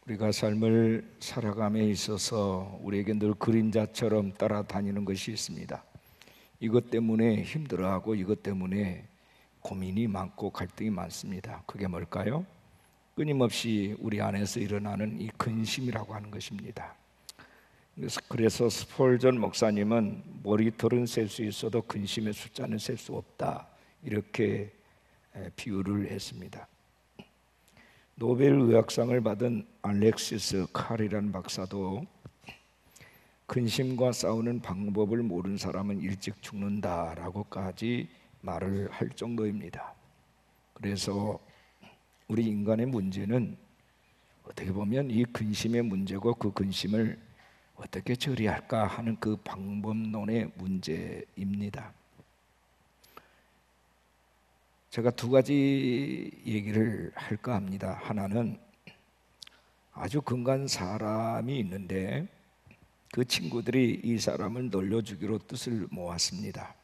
우리가 삶을 살아감에 있어서 우리에게 늘 그림자처럼 따라다니는 것이 있습니다. 이것 때문에 힘들어하고 이것 때문에 고민이 많고 갈등이 많습니다. 그게 뭘까요? 끊임없이 우리 안에서 일어나는 이 근심이라고 하는 것입니다. 그래서 스폴전 목사님은 머리털은 셀 수 있어도 근심의 숫자는 셀 수 없다, 이렇게 비유를 했습니다. 노벨 의학상을 받은 알렉시스 칼이라는 박사도 근심과 싸우는 방법을 모르는 사람은 일찍 죽는다라고까지 말을 할 정도입니다. 그래서 우리 인간의 문제는 어떻게 보면 이 근심의 문제고, 그 근심을 어떻게 처리할까 하는 그 방법론의 문제입니다. 제가 두 가지 얘기를 할까 합니다. 하나는 아주 근간 사람이 있는데 그 친구들이 이 사람을 놀려주기로 뜻을 모았습니다.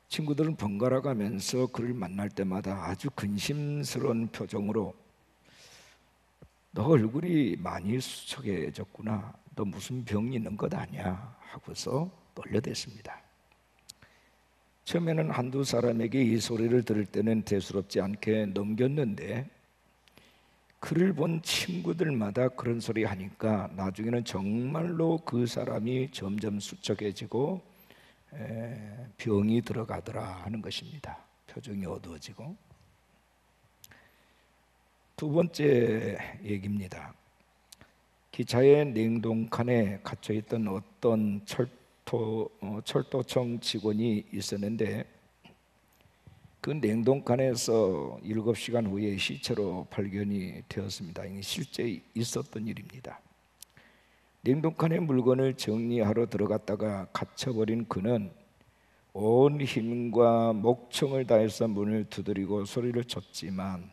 친구들은 번갈아 가면서 그를 만날 때마다 아주 근심스러운 표정으로 너 얼굴이 많이 수척해졌구나, 너 무슨 병이 있는 것 아니야 하고서 놀려댔습니다. 처음에는 한두 사람에게 이 소리를 들을 때는 대수롭지 않게 넘겼는데 그를 본 친구들마다 그런 소리 하니까 나중에는 정말로 그 사람이 점점 수척해지고 병이 들어가더라 하는 것입니다. 표정이 어두워지고. 두 번째 얘기입니다. 기차의 냉동칸에 갇혀있던 어떤 철도청 직원이 있었는데 그 냉동칸에서 7시간 후에 시체로 발견이 되었습니다. 이게 실제 있었던 일입니다. 냉동칸에 물건을 정리하러 들어갔다가 갇혀버린 그는 온 힘과 목청을 다해서 문을 두드리고 소리를 쳤지만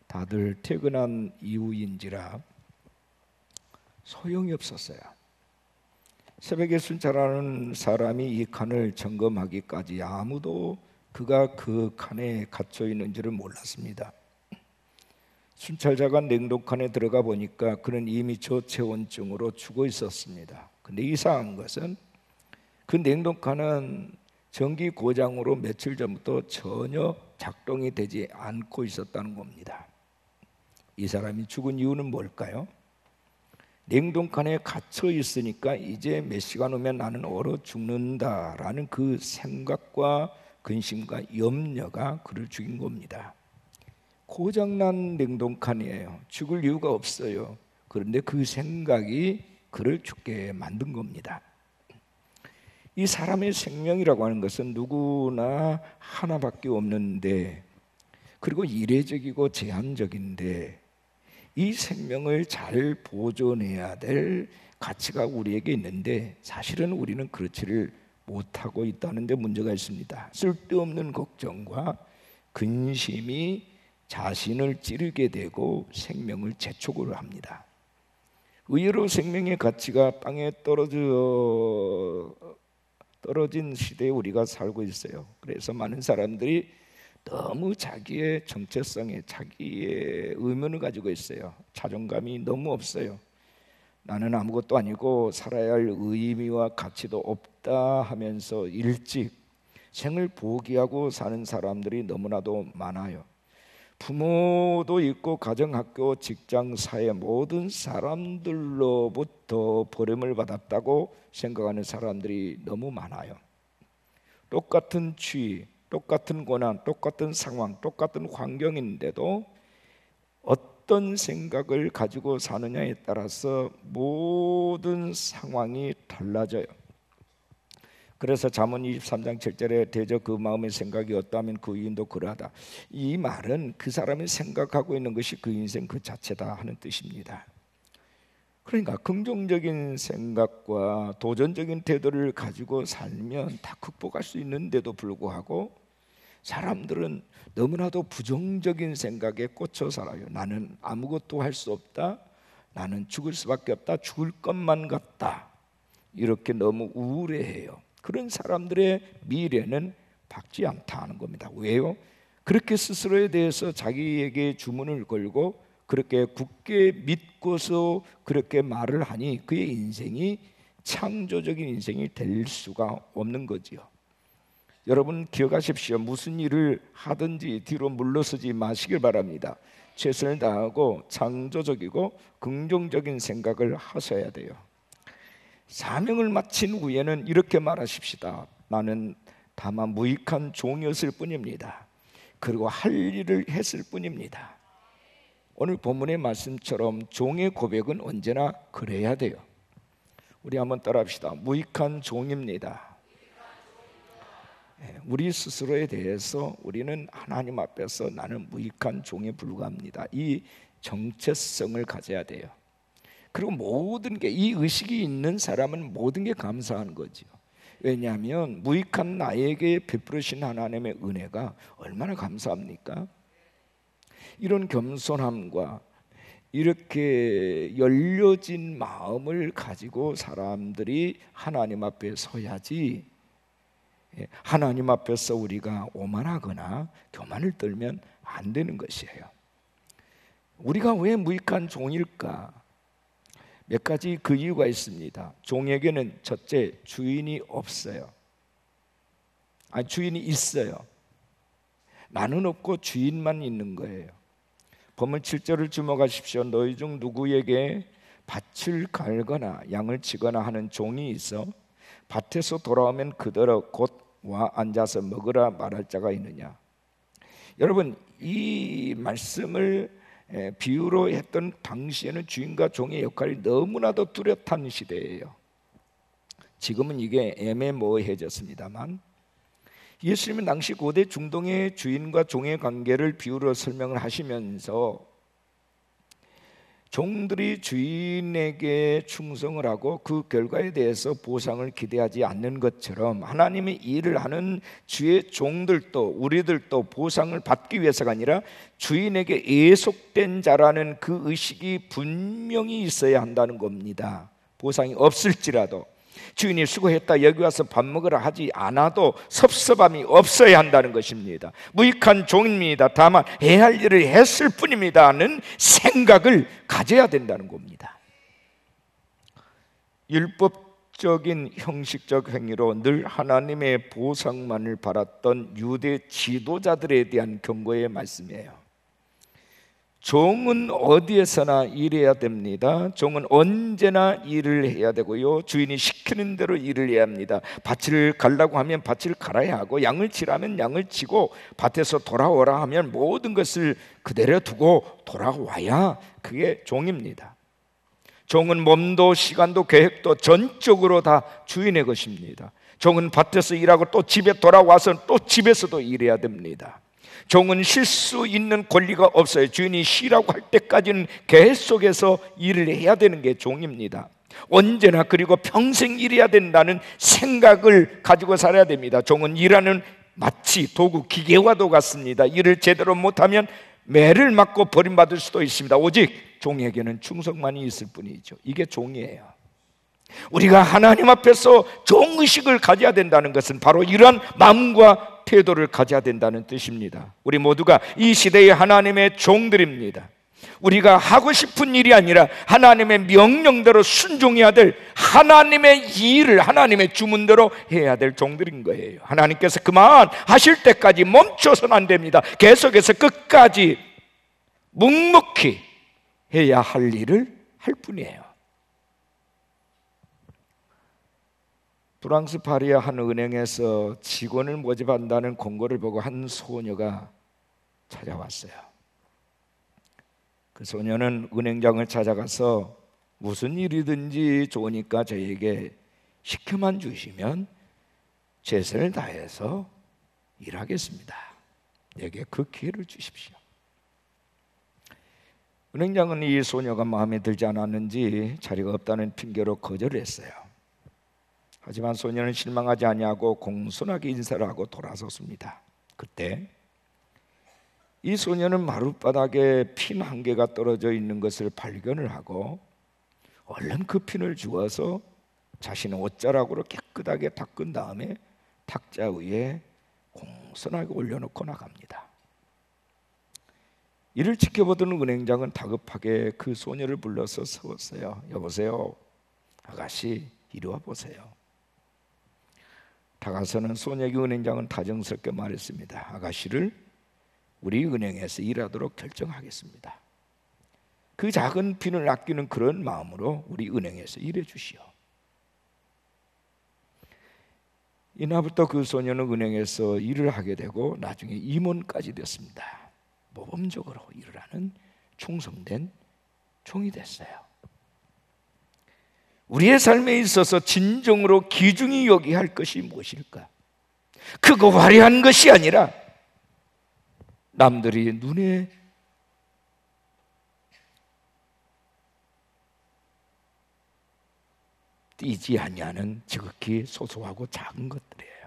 다들 퇴근한 이후인지라 소용이 없었어요. 새벽에 순찰하는 사람이 이 칸을 점검하기까지 아무도 그가 그 칸에 갇혀 있는지를 몰랐습니다. 순찰자가 냉동칸에 들어가 보니까 그는 이미 저체온증으로 죽어 있었습니다. 근데 이상한 것은 그 냉동칸은 전기 고장으로 며칠 전부터 전혀 작동이 되지 않고 있었다는 겁니다. 이 사람이 죽은 이유는 뭘까요? 냉동칸에 갇혀 있으니까 이제 몇 시간 후면 나는 얼어 죽는다라는 그 생각과 근심과 염려가 그를 죽인 겁니다. 고장난 냉동칸이에요. 죽을 이유가 없어요. 그런데 그 생각이 그를 죽게 만든 겁니다. 이 사람의 생명이라고 하는 것은 누구나 하나밖에 없는데, 그리고 이례적이고 제한적인데 이 생명을 잘 보존해야 될 가치가 우리에게 있는데 사실은 우리는 그렇지를 못하고 있다는 데 문제가 있습니다. 쓸데없는 걱정과 근심이 자신을 찌르게 되고 생명을 재촉을 합니다. 의외로 생명의 가치가 땅에 떨어진 시대에 우리가 살고 있어요. 그래서 많은 사람들이 너무 자기의 정체성에 자기의 의문을 가지고 있어요. 자존감이 너무 없어요. 나는 아무것도 아니고 살아야 할 의미와 가치도 없다 하면서 일찍 생을 포기하고 사는 사람들이 너무나도 많아요. 부모도 있고 가정, 학교, 직장, 사회 모든 사람들로부터 버림을 받았다고 생각하는 사람들이 너무 많아요. 똑같은 취, 똑같은 고난, 똑같은 상황, 똑같은 환경인데도 어떤 생각을 가지고 사느냐에 따라서 모든 상황이 달라져요. 그래서 잠언 23장 7절에 대저 그 마음의 생각이 어떠하면 그 인도 그러하다. 이 말은 그 사람이 생각하고 있는 것이 그 인생 그 자체다 하는 뜻입니다. 그러니까 긍정적인 생각과 도전적인 태도를 가지고 살면 다 극복할 수 있는데도 불구하고 사람들은 너무나도 부정적인 생각에 꽂혀 살아요. 나는 아무것도 할 수 없다, 나는 죽을 수밖에 없다, 죽을 것만 같다, 이렇게 너무 우울해해요. 그런 사람들의 미래는 밝지 않다는 겁니다. 왜요? 그렇게 스스로에 대해서 자기에게 주문을 걸고 그렇게 굳게 믿고서 그렇게 말을 하니 그의 인생이 창조적인 인생이 될 수가 없는 거지요. 여러분 기억하십시오. 무슨 일을 하든지 뒤로 물러서지 마시길 바랍니다. 최선을 다하고 창조적이고 긍정적인 생각을 하셔야 돼요. 사명을 마친 후에는 이렇게 말하십시다. 나는 다만 무익한 종이었을 뿐입니다. 그리고 할 일을 했을 뿐입니다. 오늘 본문의 말씀처럼 종의 고백은 언제나 그래야 돼요. 우리 한번 따라합시다. 무익한 종입니다. 우리 스스로에 대해서 우리는 하나님 앞에서 나는 무익한 종에 불과합니다. 이 정체성을 가져야 돼요. 그리고 모든 게, 이 의식이 있는 사람은 모든 게 감사한 거죠. 왜냐하면 무익한 나에게 베푸르신 하나님의 은혜가 얼마나 감사합니까? 이런 겸손함과 이렇게 열려진 마음을 가지고 사람들이 하나님 앞에 서야지, 하나님 앞에서 우리가 오만하거나 교만을 떨면 안 되는 것이에요. 우리가 왜 무익한 종일까? 몇 가지 그 이유가 있습니다. 종에게는 첫째, 주인이 없어요. 주인이 있어요. 나는 없고 주인만 있는 거예요. 본문 7절을 주목하십시오. 너희 중 누구에게 밭을 갈거나 양을 치거나 하는 종이 있어 밭에서 돌아오면 그대로 곧 와 앉아서 먹으라 말할 자가 있느냐? 여러분, 이 말씀을 비유로 했던 당시에는 주인과 종의 역할이 너무나도 뚜렷한 시대예요. 지금은 이게 애매모호해졌습니다만, 예수님은 당시 고대 중동의 주인과 종의 관계를 비유로 설명을 하시면서 종들이 주인에게 충성을 하고 그 결과에 대해서 보상을 기대하지 않는 것처럼 하나님의 일을 하는 주의 종들도, 우리들도 보상을 받기 위해서가 아니라 주인에게 예속된 자라는 그 의식이 분명히 있어야 한다는 겁니다. 보상이 없을지라도, 주인이 수고했다 여기 와서 밥 먹으라 하지 않아도 섭섭함이 없어야 한다는 것입니다. 무익한 종입니다. 다만 해야 할 일을 했을 뿐입니다는 생각을 가져야 된다는 겁니다. 율법적인 형식적 행위로 늘 하나님의 보상만을 바랐던 유대 지도자들에 대한 경고의 말씀이에요. 종은 어디에서나 일해야 됩니다. 종은 언제나 일을 해야 되고요, 주인이 시키는 대로 일을 해야 합니다. 밭을 갈라고 하면 밭을 갈아야 하고, 양을 치라면 양을 치고, 밭에서 돌아오라 하면 모든 것을 그대로 두고 돌아와야 그게 종입니다. 종은 몸도 시간도 계획도 전적으로 다 주인의 것입니다. 종은 밭에서 일하고 또 집에 돌아와서 또 집에서도 일해야 됩니다. 종은 쉴 수 있는 권리가 없어요. 주인이 쉬라고 할 때까지는 계속해서 일을 해야 되는 게 종입니다. 언제나, 그리고 평생 일해야 된다는 생각을 가지고 살아야 됩니다. 종은 일하는 마치 도구, 기계와도 같습니다. 일을 제대로 못하면 매를 맞고 버림받을 수도 있습니다. 오직 종에게는 충성만이 있을 뿐이죠. 이게 종이에요. 우리가 하나님 앞에서 종의식을 가져야 된다는 것은 바로 이러한 마음과 태도를 가져야 된다는 뜻입니다. 우리 모두가 이 시대의 하나님의 종들입니다. 우리가 하고 싶은 일이 아니라 하나님의 명령대로 순종해야 될, 하나님의 일을 하나님의 주문대로 해야 될 종들인 거예요. 하나님께서 그만하실 때까지 멈춰서는 안 됩니다. 계속해서 끝까지 묵묵히 해야 할 일을 할 뿐이에요. 프랑스 파리의 한 은행에서 직원을 모집한다는 공고를 보고 한 소녀가 찾아왔어요. 그 소녀는 은행장을 찾아가서 무슨 일이든지 좋으니까 저에게 시켜만 주시면 최선을 다해서 일하겠습니다. 내게 그 기회를 주십시오. 은행장은 이 소녀가 마음에 들지 않았는지 자리가 없다는 핑계로 거절했어요. 하지만 소녀는 실망하지 아니하고 공손하게 인사를 하고 돌아섰습니다. 그때 이 소녀는 마룻바닥에 핀 한 개가 떨어져 있는 것을 발견을 하고 얼른 그 핀을 주워서 자신의 옷자락으로 깨끗하게 닦은 다음에 탁자 위에 공손하게 올려놓고 나갑니다. 이를 지켜보던 은행장은 다급하게 그 소녀를 불러서 세웠어요. 여보세요, 아가씨, 이리 와 보세요. 다가서는 소녀에게 은행장은 다정스럽게 말했습니다. 아가씨를 우리 은행에서 일하도록 결정하겠습니다. 그 작은 빈을 아끼는 그런 마음으로 우리 은행에서 일해 주시오. 이날부터 그 소녀는 은행에서 일을 하게 되고 나중에 임원까지 됐습니다. 모범적으로 일을 하는 충성된 종이 됐어요. 우리의 삶에 있어서 진정으로 귀중히 여기야 할 것이 무엇일까? 크고 화려한 것이 아니라 남들이 눈에 띄지 아니하는 지극히 소소하고 작은 것들이에요.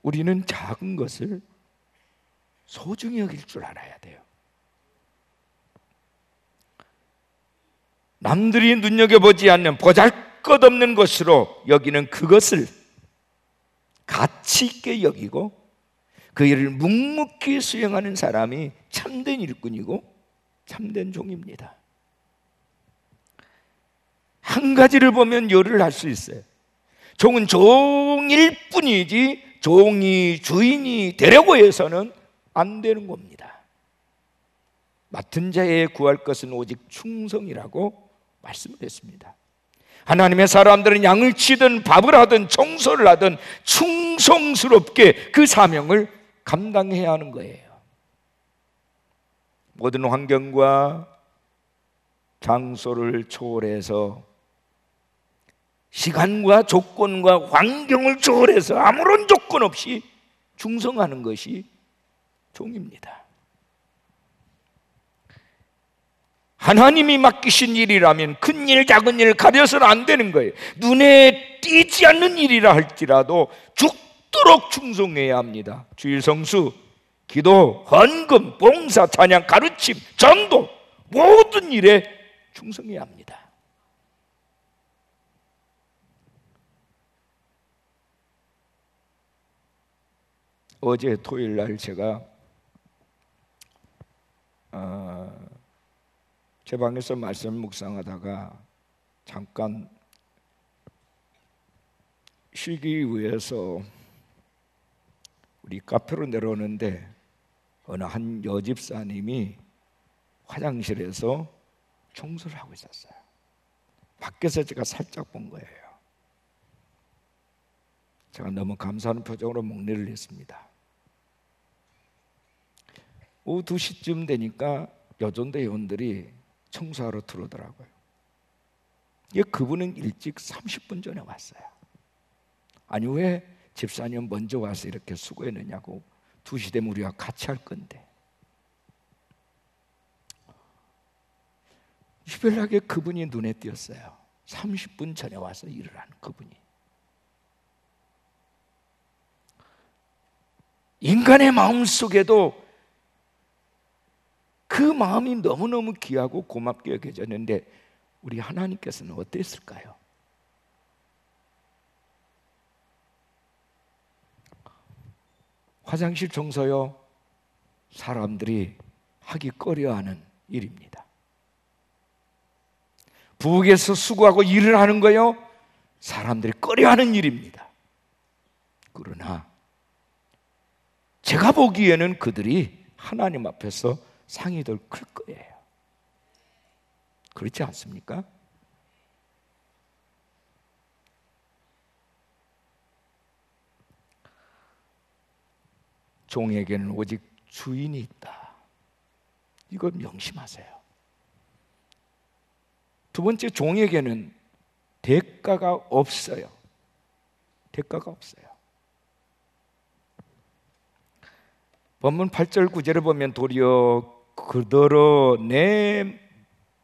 우리는 작은 것을 소중히 여길 줄 알아야 돼요. 남들이 눈여겨보지 않는 보잘것없는 것으로 여기는 그것을 가치 있게 여기고 그 일을 묵묵히 수행하는 사람이 참된 일꾼이고 참된 종입니다. 한 가지를 보면 열을 할 수 있어요. 종은 종일 뿐이지 종이 주인이 되려고 해서는 안 되는 겁니다. 맡은 자에 구할 것은 오직 충성이라고 말씀을 했습니다. 하나님의 사람들은 양을 치든 밥을 하든 청소를 하든 충성스럽게 그 사명을 감당해야 하는 거예요. 모든 환경과 장소를 초월해서 시간과 조건과 환경을 초월해서 아무런 조건 없이 충성하는 것이 종입니다. 하나님이 맡기신 일이라면 큰 일, 작은 일 가려서는 안 되는 거예요. 눈에 띄지 않는 일이라 할지라도 죽도록 충성해야 합니다. 주일 성수, 기도, 헌금, 봉사, 찬양, 가르침, 전도 모든 일에 충성해야 합니다. 어제 토요일 날 제가 제 방에서 말씀 묵상하다가 잠깐 쉬기 위해서 우리 카페로 내려오는데 어느 한 여집사님이 화장실에서 청소를 하고 있었어요. 밖에서 제가 살짝 본 거예요. 제가 너무 감사하는 표정으로 목례를 했습니다. 오후 2시쯤 되니까 여전대 회원들이 청소하러 들어오더라고요. 그분은 일찍 30분 전에 왔어요. 아니 왜 집사님 먼저 와서 이렇게 수고했느냐고. 2시 되면 우리가 같이 할 건데. 유별나게 그분이 눈에 띄었어요. 30분 전에 와서 일을 하는 그분이. 인간의 마음속에도 그 마음이 너무너무 귀하고 고맙게 여겨졌는데 우리 하나님께서는 어땠을까요? 화장실 청소요, 사람들이 하기 꺼려하는 일입니다. 부엌에서 수고하고 일을 하는 거요, 사람들이 꺼려하는 일입니다. 그러나 제가 보기에는 그들이 하나님 앞에서 상이 더 클 거예요. 그렇지 않습니까? 종에게는 오직 주인이 있다. 이걸 명심하세요. 두 번째, 종에게는 대가가 없어요. 대가가 없어요. 본문 8절 9절을 보면 도리어 그더러 내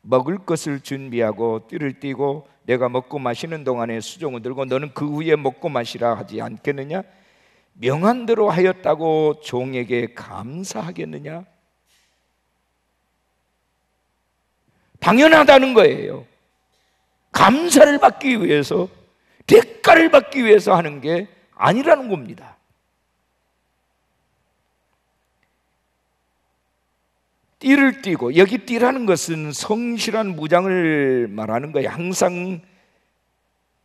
먹을 것을 준비하고 띠를 띠고 내가 먹고 마시는 동안에 수종을 들고 너는 그 후에 먹고 마시라 하지 않겠느냐? 명한 대로 하였다고 종에게 감사하겠느냐? 당연하다는 거예요. 감사를 받기 위해서, 대가를 받기 위해서 하는 게 아니라는 겁니다. 띠를 띠고, 여기 띠라는 것은 성실한 무장을 말하는 거예요. 항상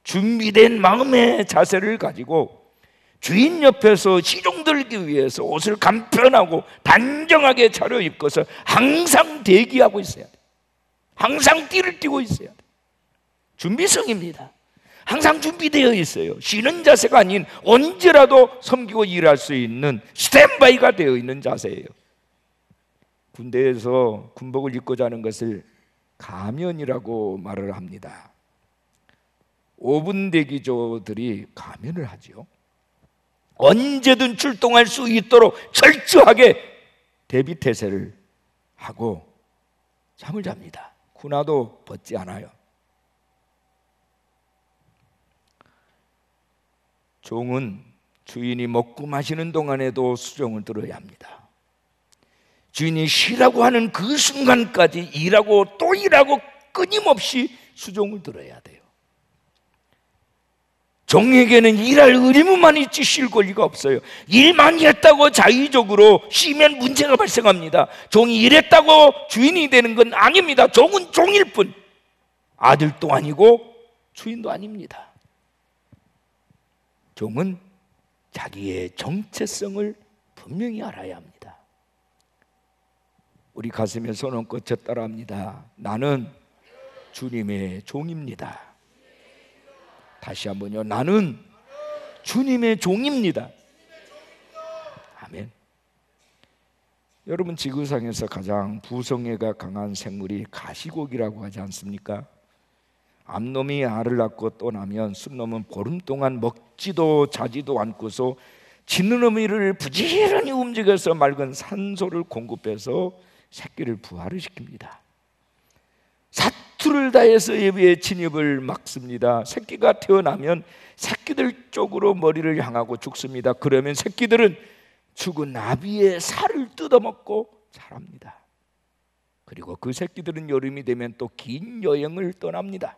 준비된 마음의 자세를 가지고 주인 옆에서 시종들기 위해서 옷을 간편하고 단정하게 차려입고서 항상 대기하고 있어야 돼요. 항상 띠를 띠고 있어야 돼요. 준비성입니다. 항상 준비되어 있어요. 쉬는 자세가 아닌 언제라도 섬기고 일할 수 있는 스탠바이가 되어 있는 자세예요. 군대에서 군복을 입고 자는 것을 가면이라고 말을 합니다. 5분 대기조들이 가면을 하죠. 언제든 출동할 수 있도록 철저하게 대비태세를 하고 잠을 잡니다. 군화도 벗지 않아요. 종은 주인이 먹고 마시는 동안에도 수종을 들어야 합니다. 주인이 쉬라고 하는 그 순간까지 일하고 또 일하고 끊임없이 수종을 들어야 돼요. 종에게는 일할 의무만 있지 쉴 권리가 없어요. 일 많이 했다고 자의적으로 쉬면 문제가 발생합니다. 종이 일했다고 주인이 되는 건 아닙니다. 종은 종일 뿐, 아들도 아니고 주인도 아닙니다. 종은 자기의 정체성을 분명히 알아야 합니다. 우리 가슴에 손 얹고 저 따라합니다. 나는 주님의 종입니다. 다시 한번요. 나는 주님의 종입니다. 아멘. 여러분, 지구상에서 가장 부성애가 강한 생물이 가시고기라고 하지 않습니까? 암놈이 알을 낳고 또 나면 순놈은 보름 동안 먹지도 자지도 않고서 짖느러미를 부지런히 움직여서 맑은 산소를 공급해서 새끼를 부화를 시킵니다. 사투를 다해서 예비의 진입을 막습니다. 새끼가 태어나면 새끼들 쪽으로 머리를 향하고 죽습니다. 그러면 새끼들은 죽은 나비의 살을 뜯어먹고 자랍니다. 그리고 그 새끼들은 여름이 되면 또 긴 여행을 떠납니다.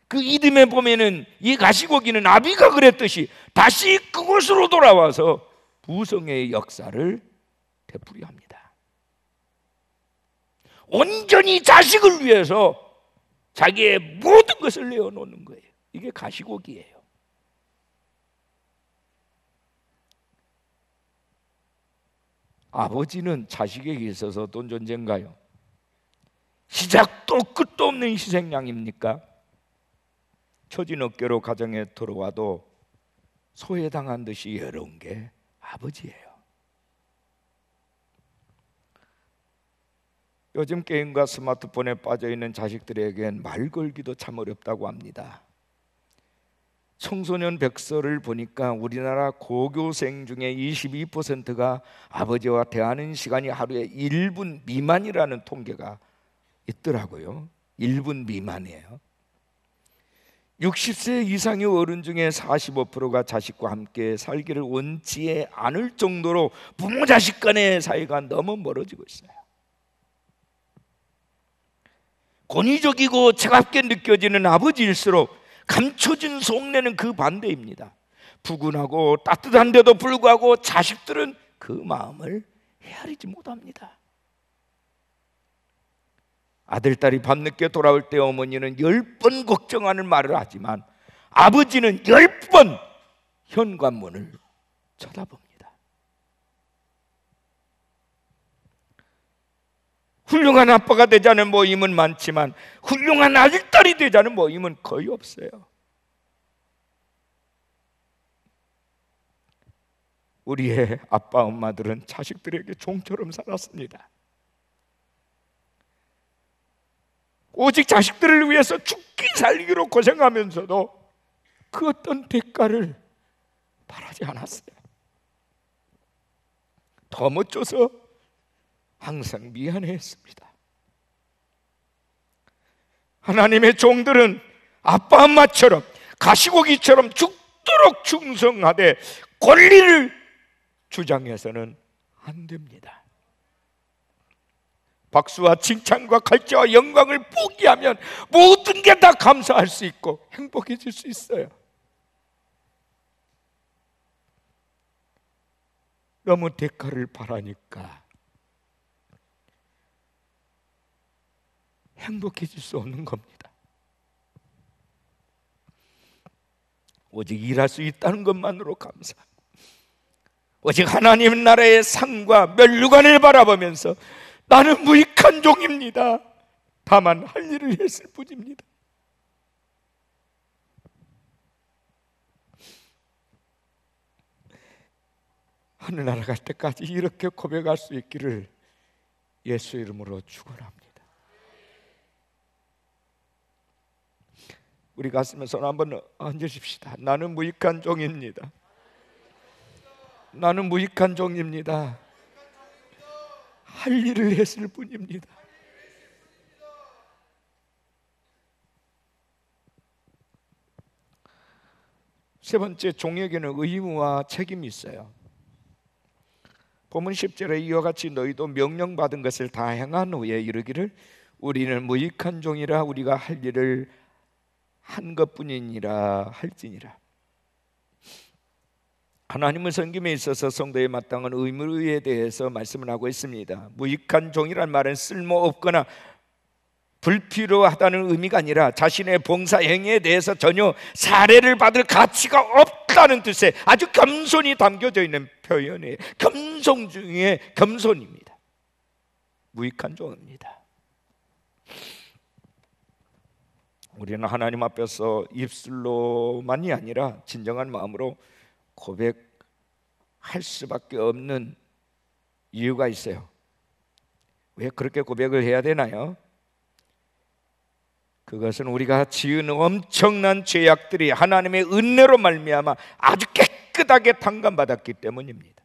그 이듬해 보면은 이 가시고기는 나비가 그랬듯이 다시 그곳으로 돌아와서 부성애의 역사를 되풀이 합니다. 온전히 자식을 위해서 자기의 모든 것을 내어놓는 거예요. 이게 가시고기예요. 아버지는 자식에게 있어서 어떤 존재인가요? 시작도 끝도 없는 희생양입니까? 처진 어깨로 가정에 들어와도 소외당한 듯이 외로운 게 아버지예요. 요즘 게임과 스마트폰에 빠져있는 자식들에겐 말 걸기도 참 어렵다고 합니다. 청소년 백서를 보니까 우리나라 고교생 중에 22%가 아버지와 대하는 시간이 하루에 1분 미만이라는 통계가 있더라고요. 1분 미만이에요. 60세 이상의 어른 중에 45%가 자식과 함께 살기를 원치 않을 정도로 부모 자식 간의 사이가 너무 멀어지고 있어요. 권위적이고 차갑게 느껴지는 아버지일수록 감춰진 속내는 그 반대입니다. 부근하고 따뜻한데도 불구하고 자식들은 그 마음을 헤아리지 못합니다. 아들, 딸이 밤늦게 돌아올 때 어머니는 10번 걱정하는 말을 하지만 아버지는 10번 현관문을 쳐다봅니다. 훌륭한 아빠가 되자는 모임은 많지만 훌륭한 아들, 딸이 되자는 모임은 거의 없어요. 우리의 아빠, 엄마들은 자식들에게 종처럼 살았습니다. 오직 자식들을 위해서 죽기 살기로 고생하면서도 그 어떤 대가를 바라지 않았어요. 더 멋져서 항상 미안해했습니다. 하나님의 종들은 아빠, 엄마처럼 가시고기처럼 죽도록 충성하되 권리를 주장해서는 안 됩니다. 박수와 칭찬과 갈채와 영광을 포기하면 모든 게 다 감사할 수 있고 행복해질 수 있어요. 너무 대가를 바라니까 행복해질 수 없는 겁니다. 오직 일할 수 있다는 것만으로 감사, 오직 하나님 나라의 상과 면류관을 바라보면서 나는 무익한 종입니다, 다만 할 일을 했을 뿐입니다. 하늘나라 갈 때까지 이렇게 고백할 수 있기를 예수 이름으로 축원합니다. 우리 가슴에 손 한번 얹으십시다. 나는 무익한 종입니다. 나는 무익한 종입니다. 할 일을 했을 뿐입니다. 세 번째, 종에게는 의무와 책임이 있어요. 본문 10절에 이와 같이 너희도 명령받은 것을 다 행한 후에 이르기를 우리는 무익한 종이라 우리가 할 일을 한 것뿐이니라 할지니라. 하나님의 섬김에 있어서 성도에 마땅한 의무에 대해서 말씀을 하고 있습니다. 무익한 종이란 말은 쓸모없거나 불필요하다는 의미가 아니라 자신의 봉사 행위에 대해서 전혀 사례를 받을 가치가 없다는 뜻의 아주 겸손이 담겨져 있는 표현이에요. 겸손 중에 겸손입니다. 무익한 종입니다. 우리는 하나님 앞에서 입술로만이 아니라 진정한 마음으로 고백할 수밖에 없는 이유가 있어요. 왜 그렇게 고백을 해야 되나요? 그것은 우리가 지은 엄청난 죄악들이 하나님의 은혜로 말미암아 아주 깨끗하게 탕감받았기 때문입니다.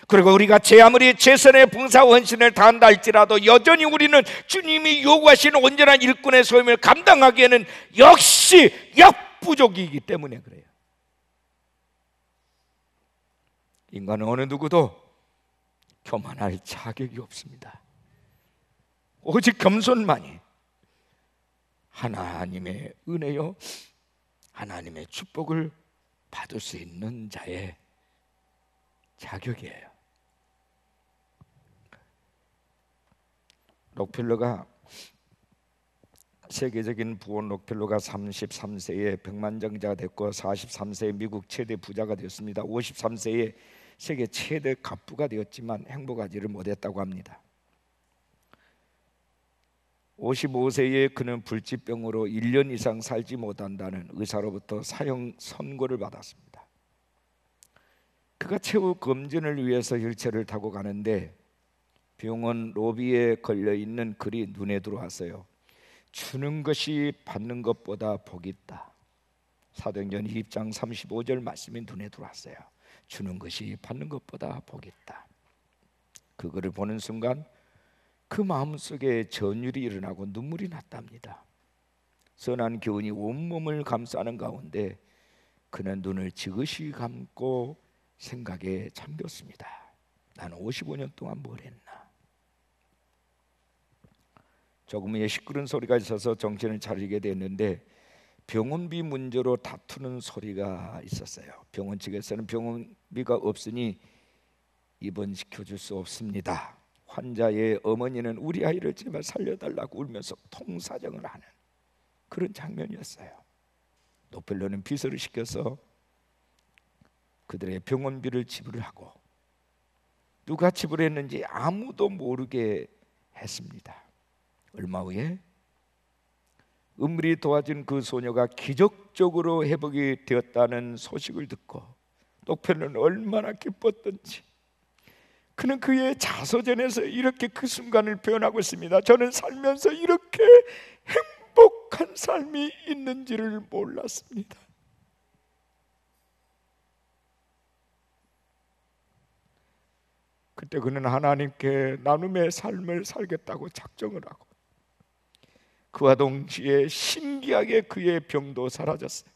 그리고 우리가 아무리 최선의 봉사 헌신을 다한다 할지라도 여전히 우리는 주님이 요구하시는 온전한 일꾼의 소임을 감당하기에는 역시 역부족이기 때문에 그래요. 인간은 어느 누구도 교만할 자격이 없습니다. 오직 겸손만이 하나님의 은혜요, 하나님의 축복을 받을 수 있는 자의 자격이에요. 록펠러가 세계적인 부원 록펠러가 33세에 백만장자가 됐고 43세에 미국 최대 부자가 되었습니다. 53세에 세계 최대 갑부가 되었지만 행복하지를 못했다고 합니다. 55세에 그는 불치병으로 1년 이상 살지 못한다는 의사로부터 사형 선고를 받았습니다. 그가 최후 검진을 위해서 휠체어를 타고 가는데 병원 로비에 걸려있는 글이 눈에 들어왔어요. 주는 것이 받는 것보다 복이 있다. 사도행전 2장 35절 말씀이 눈에 들어왔어요. 주는 것이 받는 것보다 복이 있다. 그 글을 보는 순간 그 마음속에 전율이 일어나고 눈물이 났답니다. 선한 기운이 온몸을 감싸는 가운데 그는 눈을 지그시 감고 생각에 잠겼습니다. 나는 55년 동안 뭘 했나? 조금 후에 시끄러운 소리가 있어서 정신을 차리게 됐는데 병원비 문제로 다투는 소리가 있었어요. 병원 측에서는 병원비가 없으니 입원시켜줄 수 없습니다. 환자의 어머니는 우리 아이를 제발 살려달라고 울면서 통사정을 하는 그런 장면이었어요. 록펠러는 비서를 시켜서 그들의 병원비를 지불하고 누가 지불했는지 아무도 모르게 했습니다. 얼마 후에 은밀히 도와준 그 소녀가 기적적으로 회복이 되었다는 소식을 듣고 록펠러는 얼마나 기뻤던지 그는 그의 자서전에서 이렇게 그 순간을 표현하고 있습니다. 저는 살면서 이렇게 행복한 삶이 있는지를 몰랐습니다. 그때 그는 하나님께 나눔의 삶을 살겠다고 작정을 하고 그와 동시에 신기하게 그의 병도 사라졌어요.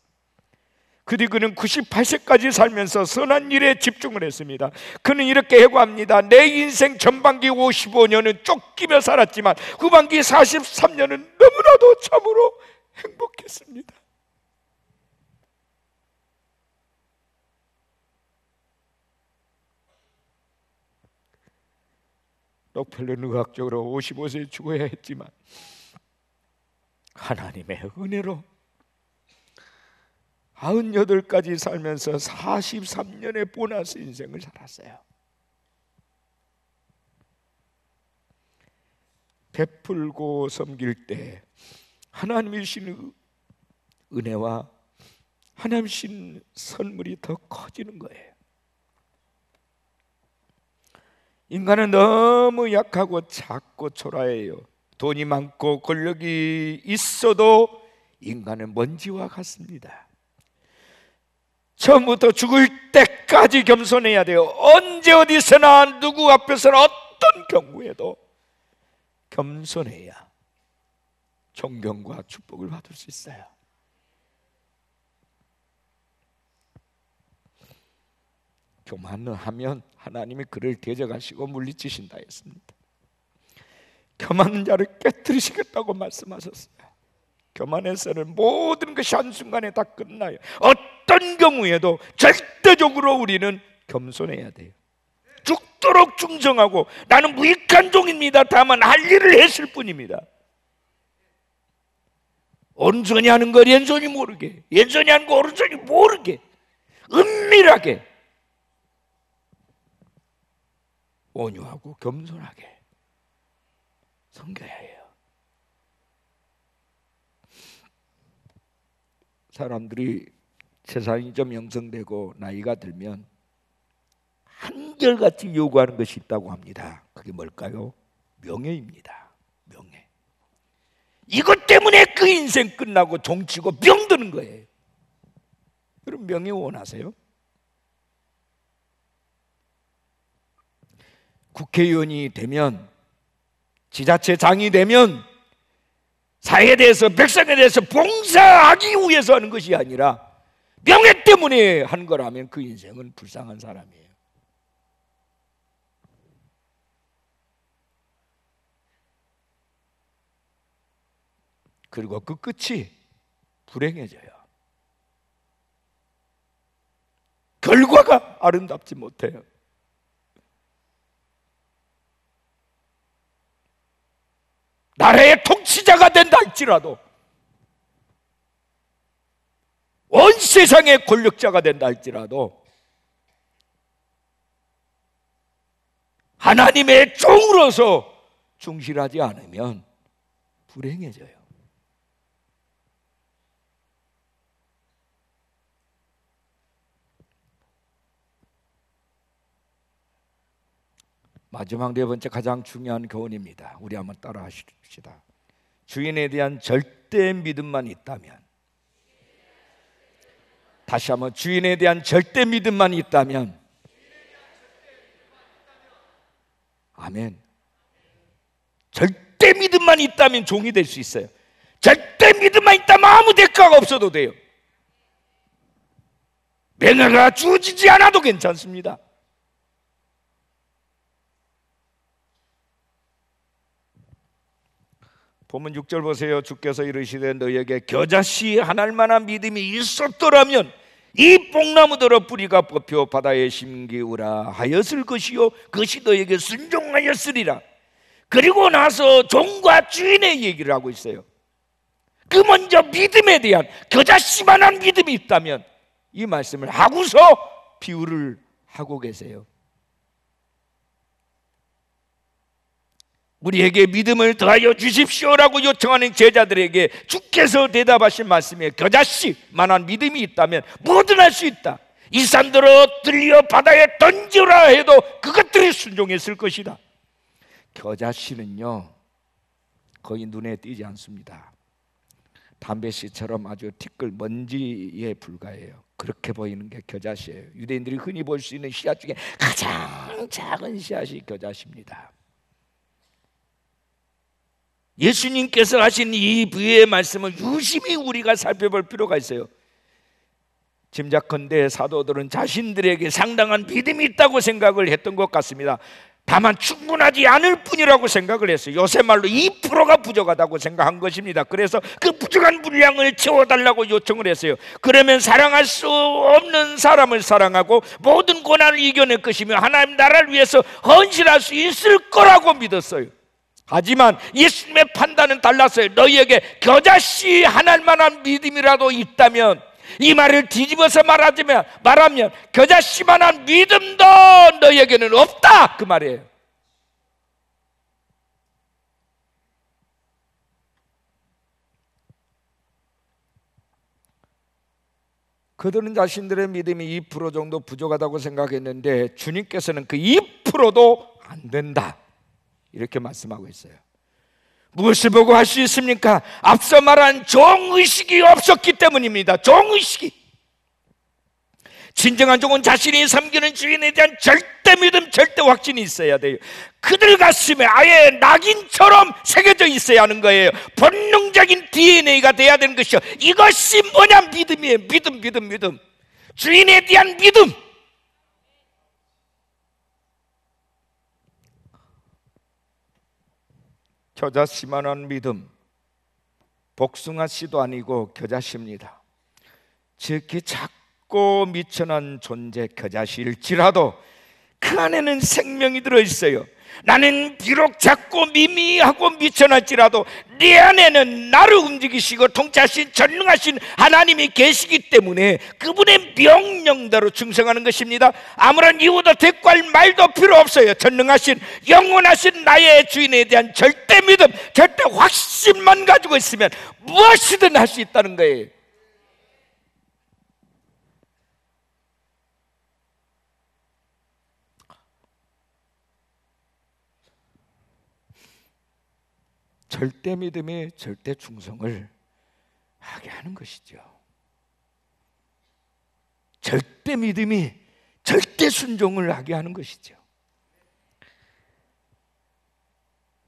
그 뒤 그는 98세까지 살면서 선한 일에 집중을 했습니다. 그는 이렇게 해고합니다. 내 인생 전반기 55년은 쫓기며 살았지만 후반기 43년은 너무나도 참으로 행복했습니다. 록펠러는 의학적으로 55세에 죽어야 했지만 하나님의 은혜로 98까지 살면서 43년의 보너스 인생을 살았어요. 베풀고 섬길 때 하나님이 주신 은혜와 하나님이 주신 선물이 더 커지는 거예요. 인간은 너무 약하고 작고 초라해요. 돈이 많고 권력이 있어도 인간은 먼지와 같습니다. 처음부터 죽을 때까지 겸손해야 돼요. 언제 어디서나 누구 앞에서나 어떤 경우에도 겸손해야 존경과 축복을 받을 수 있어요. 교만하면 하나님이 그를 대적하시고 물리치신다 했습니다. 교만한 자를 깨뜨리시겠다고 말씀하셨어요. 교만해서는 모든 것이 한순간에 다 끝나요. 어떤 경우에도 절대적으로 우리는 겸손해야 돼요. 죽도록 충성하고 나는 무익한 종입니다. 다만 할 일을 했을 뿐입니다. 오른손이 하는 걸 왼손이 모르게, 왼손이 하는 거 오른손이 모르게 은밀하게 온유하고 겸손하게 섬겨야 해요. 사람들이 세상이 좀 형성되고 나이가 들면 한결같이 요구하는 것이 있다고 합니다. 그게 뭘까요? 명예입니다. 명예. 이것 때문에 그 인생 끝나고 종치고 병드는 거예요. 그럼 명예 원하세요? 국회의원이 되면, 지자체장이 되면 사회에 대해서, 백성에 대해서 봉사하기 위해서 하는 것이 아니라 명예 때문에 하는 거라면 그 인생은 불쌍한 사람이에요. 그리고 그 끝이 불행해져요. 결과가 아름답지 못해요. 나라의 통치자가 된다 할지라도, 온 세상의 권력자가 된다 할지라도 하나님의 종으로서 충실하지 않으면 불행해져요. 마지막 네 번째 가장 중요한 교훈입니다. 우리 한번 따라 하십시다. 주인에 대한 절대 믿음만 있다면, 다시 한번, 주인에 대한 절대 믿음만 있다면, 아멘. 절대 믿음만 있다면 종이 될 수 있어요. 절대 믿음만 있다면 아무 대가가 없어도 돼요. 명예가 주어지지 않아도 괜찮습니다. 본문 6절 보세요. 주께서 이르시되 너희에게 겨자씨 하나일 만한 믿음이 있었더라면 이 뽕나무더러 뿌리가 뽑혀 바다에 심기우라 하였을 것이요 그것이 너희에게 순종하였으리라. 그리고 나서 종과 주인의 얘기를 하고 있어요. 그 먼저 믿음에 대한 겨자씨만한 믿음이 있다면 이 말씀을 하고서 비유를 하고 계세요. 우리에게 믿음을 더하여 주십시오라고 요청하는 제자들에게 주께서 대답하신 말씀에 겨자씨만한 믿음이 있다면 뭐든 할 수 있다. 이 산들어 들려 바다에 던지라 해도 그것들이 순종했을 것이다. 겨자씨는요 거의 눈에 띄지 않습니다. 담배씨처럼 아주 티끌 먼지에 불과해요. 그렇게 보이는 게 겨자씨예요. 유대인들이 흔히 볼 수 있는 씨앗 중에 가장 작은 씨앗이 겨자씨입니다. 예수님께서 하신 이 비유의 말씀을 유심히 우리가 살펴볼 필요가 있어요. 짐작컨대 사도들은 자신들에게 상당한 믿음이 있다고 생각을 했던 것 같습니다. 다만 충분하지 않을 뿐이라고 생각을 했어요. 요새 말로 2%가 부족하다고 생각한 것입니다. 그래서 그 부족한 분량을 채워달라고 요청을 했어요. 그러면 사랑할 수 없는 사람을 사랑하고 모든 고난을 이겨낼 것이며 하나님 나라를 위해서 헌신할 수 있을 거라고 믿었어요. 하지만 예수님의 판단은 달랐어요. 너희에게 겨자씨 하나만한 믿음이라도 있다면, 이 말을 뒤집어서 말하면 겨자씨만한 믿음도 너희에게는 없다, 그 말이에요. 그들은 자신들의 믿음이 2% 정도 부족하다고 생각했는데 주님께서는 그 2%도 안 된다, 이렇게 말씀하고 있어요. 무엇을 보고 할 수 있습니까? 앞서 말한 종의식이 없었기 때문입니다. 종의식이. 진정한 종은 자신이 섬기는 주인에 대한 절대 믿음, 절대 확신이 있어야 돼요. 그들 가슴에 아예 낙인처럼 새겨져 있어야 하는 거예요. 본능적인 DNA가 돼야 되는 것이요, 이것이 뭐냐? 믿음이에요. 믿음. 주인에 대한 믿음. 겨자씨만한 믿음, 복숭아씨도 아니고 겨자씨입니다. 즉히 작고 미천한 존재 겨자씨일지라도 그 안에는 생명이 들어있어요. 나는 비록 작고 미미하고 미천할지라도 네 안에는 나를 움직이시고 통치하신 전능하신 하나님이 계시기 때문에 그분의 명령대로 충성하는 것입니다. 아무런 이유도 대꾸할 말도 필요 없어요. 전능하신 영원하신 나의 주인에 대한 절대 믿음, 절대 확신만 가지고 있으면 무엇이든 할 수 있다는 거예요. 절대 믿음이 절대 충성을 하게 하는 것이죠. 절대 믿음이 절대 순종을 하게 하는 것이죠.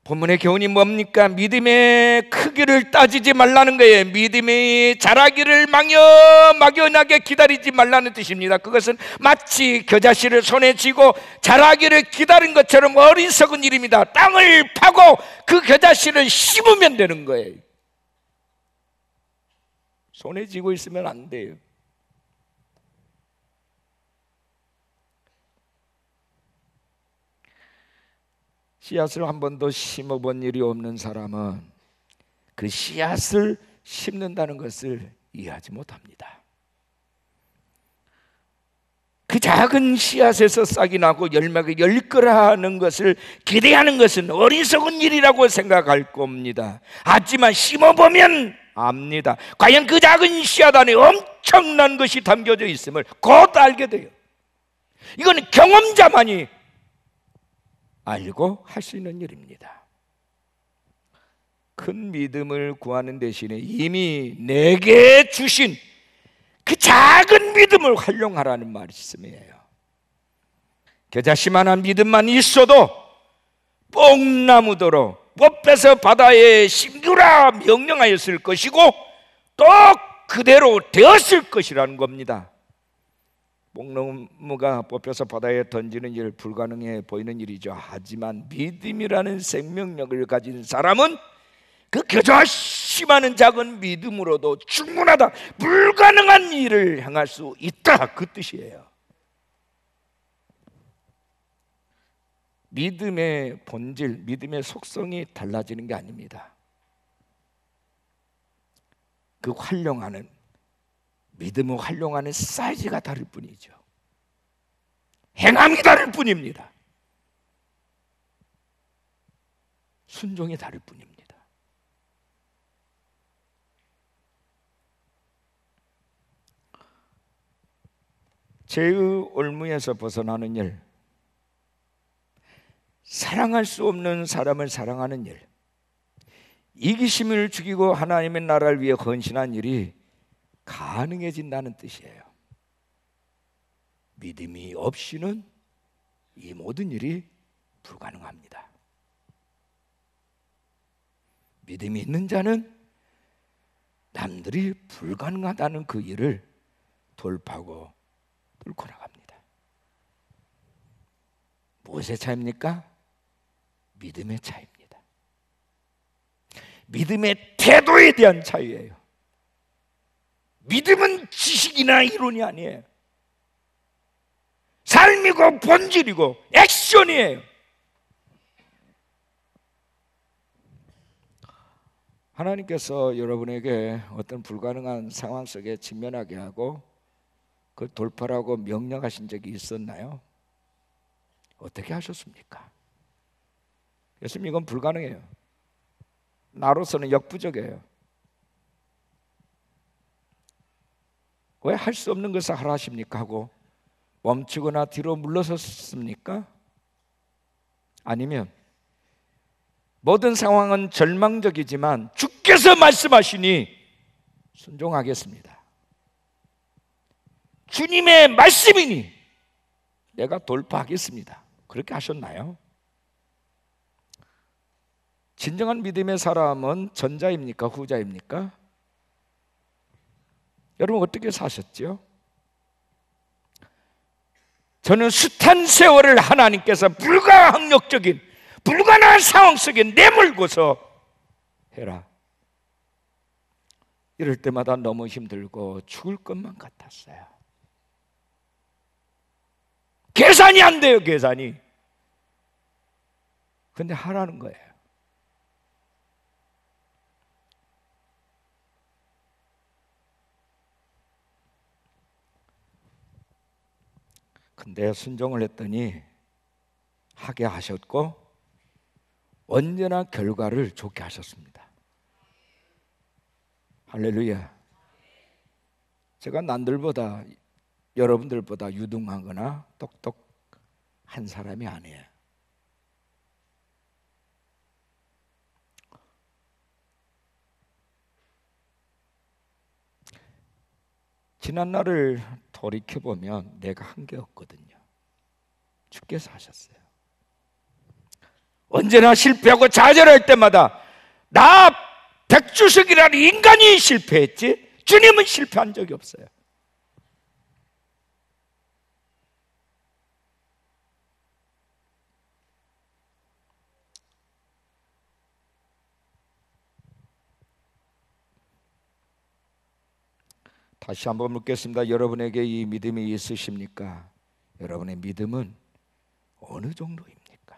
본문의 교훈이 뭡니까? 믿음의 크기를 따지지 말라는 거예요. 믿음이 자라기를 막연하게 기다리지 말라는 뜻입니다. 그것은 마치 겨자씨를 손에 쥐고 자라기를 기다린 것처럼 어리석은 일입니다. 땅을 파고 그 겨자씨를 심으면 되는 거예요. 손에 쥐고 있으면 안 돼요. 씨앗을 한 번도 심어본 일이 없는 사람은 그 씨앗을 심는다는 것을 이해하지 못합니다. 그 작은 씨앗에서 싹이 나고 열매가 열릴 거라는 것을 기대하는 것은 어리석은 일이라고 생각할 겁니다. 하지만 심어보면 압니다. 과연 그 작은 씨앗 안에 엄청난 것이 담겨져 있음을 곧 알게 돼요. 이건 경험자만이 알고 할 수 있는 일입니다. 큰 믿음을 구하는 대신에 이미 내게 주신 그 작은 믿음을 활용하라는 말씀이에요. 겨자씨만한 믿음만 있어도 뽕나무더러 뽑혀서 바다에 심기라 명령하였을 것이고 또 그대로 되었을 것이라는 겁니다. 뽕나무가 뽑혀서 바다에 던지는 일 불가능해 보이는 일이죠. 하지만 믿음이라는 생명력을 가진 사람은 그 겨자씨만한 작은 믿음으로도 충분하다, 불가능한 일을 행할 수 있다, 그 뜻이에요. 믿음의 본질, 믿음의 속성이 달라지는 게 아닙니다. 그 활용하는, 믿음을 활용하는 사이즈가 다를 뿐이죠. 행함이 다를 뿐입니다. 순종이 다를 뿐입니다. 죄의 올무에서 벗어나는 일, 사랑할 수 없는 사람을 사랑하는 일, 이기심을 죽이고 하나님의 나라를 위해 헌신한 일이 가능해진다는 뜻이에요. 믿음이 없이는 이 모든 일이 불가능합니다. 믿음이 있는 자는 남들이 불가능하다는 그 일을 돌파하고 뚫고 나갑니다. 무엇의 차이입니까? 믿음의 차이입니다. 믿음의 태도에 대한 차이예요. 믿음은 지식이나 이론이 아니에요. 삶이고 본질이고 액션이에요. 하나님께서 여러분에게 어떤 불가능한 상황 속에 직면하게 하고 그 돌파라고 명령하신 적이 있었나요? 어떻게 하셨습니까? 예수님, 이건 불가능해요. 나로서는 역부족이에요. 왜 할 수 없는 것을 하라 하십니까? 하고 멈추거나 뒤로 물러섰습니까? 아니면 모든 상황은 절망적이지만 주께서 말씀하시니 순종하겠습니다. 주님의 말씀이니 내가 돌파하겠습니다. 그렇게 하셨나요? 진정한 믿음의 사람은 전자입니까? 후자입니까? 여러분 어떻게 사셨죠? 저는 숱한 세월을 하나님께서 불가항력적인 불가능한 상황 속에 내몰고서 해라. 이럴 때마다 너무 힘들고 죽을 것만 같았어요. 계산이 안 돼요, 계산이. 근데 하라는 거예요. 근데 순종을 했더니 하게 하셨고 언제나 결과를 좋게 하셨습니다. 할렐루야. 제가 남들보다 여러분들보다 유능하거나 똑똑한 사람이 아니에요. 지난 날을 돌이켜보면 내가 한 게 없거든요. 주께서 하셨어요. 언제나 실패하고 좌절할 때마다 나 백주석이라는 인간이 실패했지 주님은 실패한 적이 없어요. 다시 한번 묻겠습니다. 여러분에게 이 믿음이 있으십니까? 여러분의 믿음은 어느 정도입니까?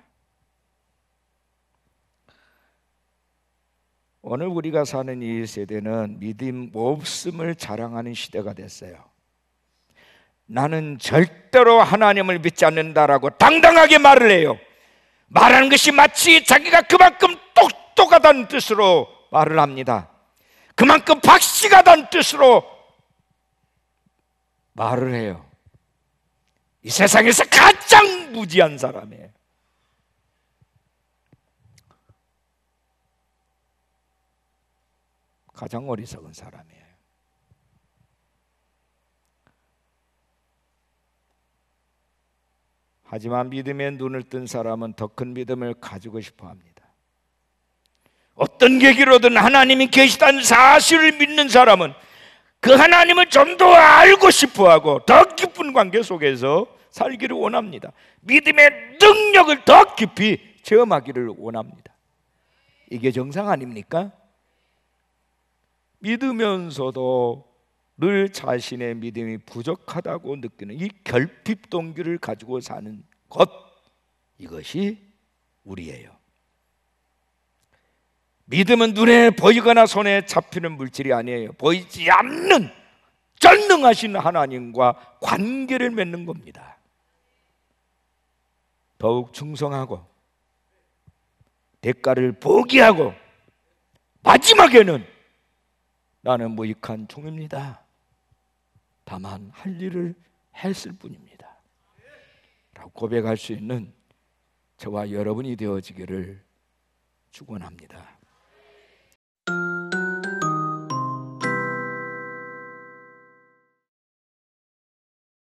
오늘 우리가 사는 이 세대는 믿음 없음을 자랑하는 시대가 됐어요. 나는 절대로 하나님을 믿지 않는다라고 당당하게 말을 해요. 말하는 것이 마치 자기가 그만큼 똑똑하다는 뜻으로 말을 합니다. 그만큼 박식하다는 뜻으로 말을 해요. 이 세상에서 가장 무지한 사람이에요. 가장 어리석은 사람이에요. 하지만 믿음에 눈을 뜬 사람은 더 큰 믿음을 가지고 싶어 합니다. 어떤 계기로든 하나님이 계시다는 사실을 믿는 사람은 그 하나님을 좀 더 알고 싶어하고 더 깊은 관계 속에서 살기를 원합니다. 믿음의 능력을 더 깊이 체험하기를 원합니다. 이게 정상 아닙니까? 믿으면서도 늘 자신의 믿음이 부족하다고 느끼는 이 결핍 동기를 가지고 사는 것, 이것이 우리예요. 믿음은 눈에 보이거나 손에 잡히는 물질이 아니에요. 보이지 않는 전능하신 하나님과 관계를 맺는 겁니다. 더욱 충성하고 대가를 포기하고 마지막에는 나는 무익한 종입니다. 다만 할 일을 했을 뿐입니다. 라고 고백할 수 있는 저와 여러분이 되어지기를 축원합니다.